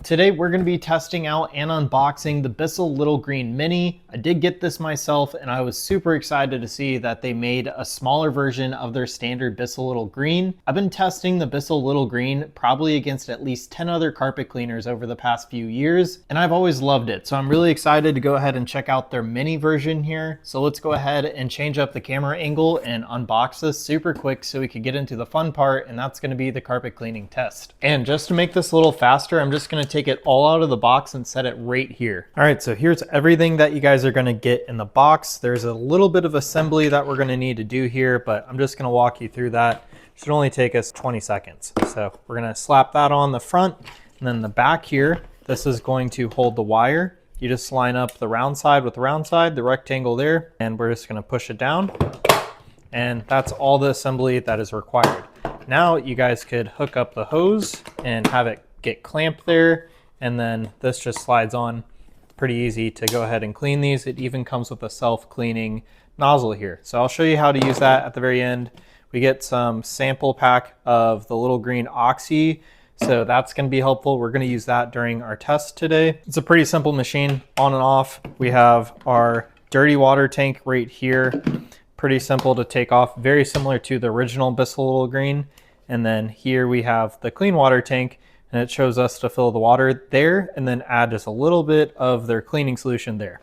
Today we're going to be testing out and unboxing the Bissell Little Green Mini. I did get this myself and I was super excited to see that they made a smaller version of their standard Bissell Little Green. I've been testing the Bissell Little Green probably against at least 10 other carpet cleaners over the past few years, and I've always loved it. So I'm really excited to go ahead and check out their mini version here. So let's go ahead and change up the camera angle and unbox this super quick so we can get into the fun part, and that's going to be the carpet cleaning test. And just to make this a little faster, I'm just going to take it all out of the box and set it right here. All right, so here's everything that you guys are going to get in the box. There's a little bit of assembly that we're going to need to do here, but I'm just going to walk you through that. It should only take us 20 seconds. So we're going to slap that on the front, and then the back here, this is going to hold the wire. You just line up the round side with the round side, the rectangle there, and we're just going to push it down. And that's all the assembly that is required. Now you guys could hook up the hose and have it get clamped there, and then this just slides on. It's pretty easy to go ahead and clean these. It even comes with a self-cleaning nozzle here. So I'll show you how to use that at the very end. We get some sample pack of the Little Green Oxy, so that's going to be helpful. We're going to use that during our test today. It's a pretty simple machine, on and off. We have our dirty water tank right here. Pretty simple to take off, very similar to the original Bissell Little Green. And then here we have the clean water tank, and it shows us to fill the water there and then add just a little bit of their cleaning solution there.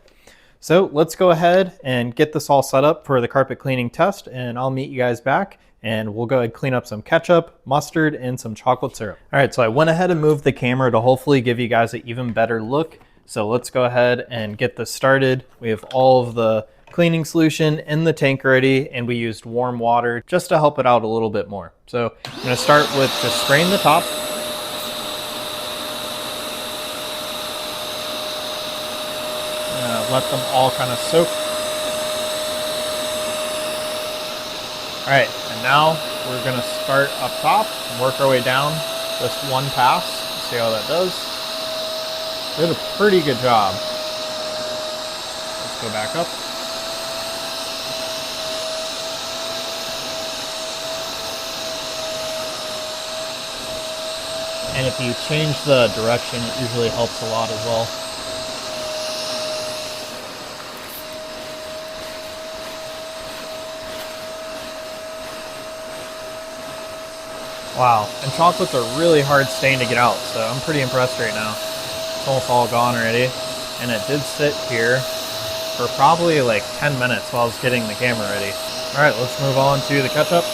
So let's go ahead and get this all set up for the carpet cleaning test, and I'll meet you guys back and we'll go ahead and clean up some ketchup, mustard, and some chocolate syrup. All right, so I went ahead and moved the camera to hopefully give you guys an even better look. So let's go ahead and get this started. We have all of the cleaning solution in the tank already, and we used warm water just to help it out a little bit more. So I'm gonna start with just spraying the top. Let them all kind of soak. All right, and now we're gonna start up top and work our way down just one pass. See how that does. Did a pretty good job. Let's go back up. And if you change the direction, it usually helps a lot as well. Wow, and chocolate's a really hard stain to get out, so I'm pretty impressed right now. It's almost all gone already, and it did sit here for probably like 10 minutes while I was getting the camera ready. All right, let's move on to the ketchup.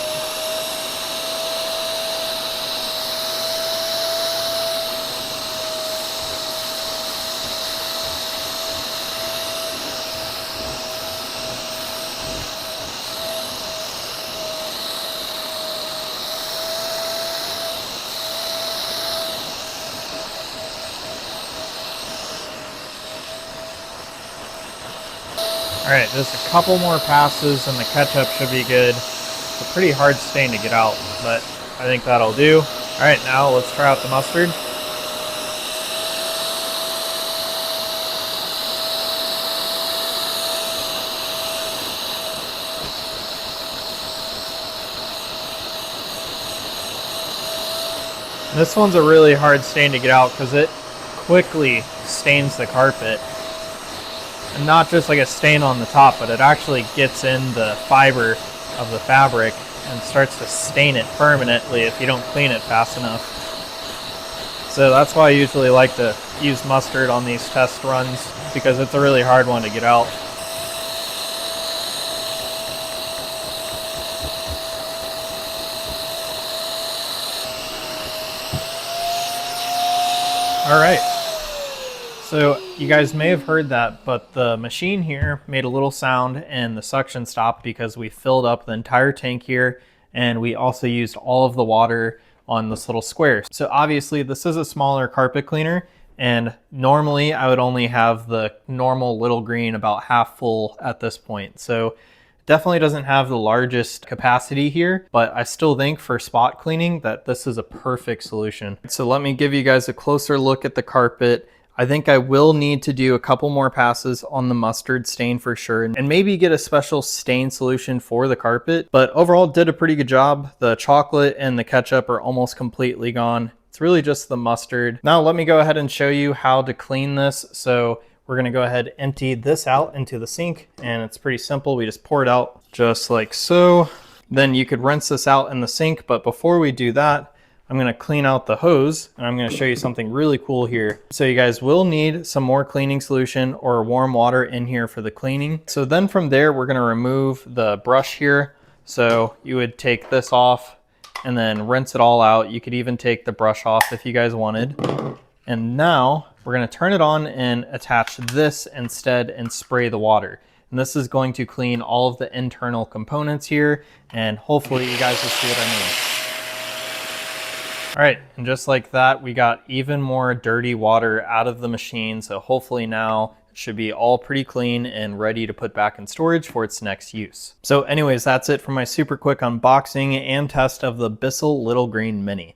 All right, just a couple more passes and the ketchup should be good. It's a pretty hard stain to get out, but I think that'll do. All right, now let's try out the mustard. And this one's a really hard stain to get out because it quickly stains the carpet. And not just like a stain on the top, but it actually gets in the fiber of the fabric and starts to stain it permanently if you don't clean it fast enough. So that's why I usually like to use mustard on these test runs, because it's a really hard one to get out. All right. So you guys may have heard that, but the machine here made a little sound and the suction stopped because we filled up the entire tank here, and we also used all of the water on this little square. So obviously this is a smaller carpet cleaner, and normally I would only have the normal Little Green about half full at this point. So definitely doesn't have the largest capacity here, but I still think for spot cleaning that this is a perfect solution. So let me give you guys a closer look at the carpet. I think I will need to do a couple more passes on the mustard stain for sure, and maybe get a special stain solution for the carpet, but overall did a pretty good job. The chocolate and the ketchup are almost completely gone. It's really just the mustard. Now let me go ahead and show you how to clean this. So we're gonna go ahead and empty this out into the sink, and it's pretty simple. We just pour it out just like so. Then you could rinse this out in the sink, but before we do that, I'm gonna clean out the hose, and I'm gonna show you something really cool here. So you guys will need some more cleaning solution or warm water in here for the cleaning. So then from there, we're gonna remove the brush here. So you would take this off and then rinse it all out. You could even take the brush off if you guys wanted. And now we're gonna turn it on and attach this instead and spray the water. And this is going to clean all of the internal components here, and hopefully you guys will see what I mean. All right, and just like that, we got even more dirty water out of the machine. So hopefully now it should be all pretty clean and ready to put back in storage for its next use. So anyways, that's it for my super quick unboxing and test of the Bissell Little Green Mini.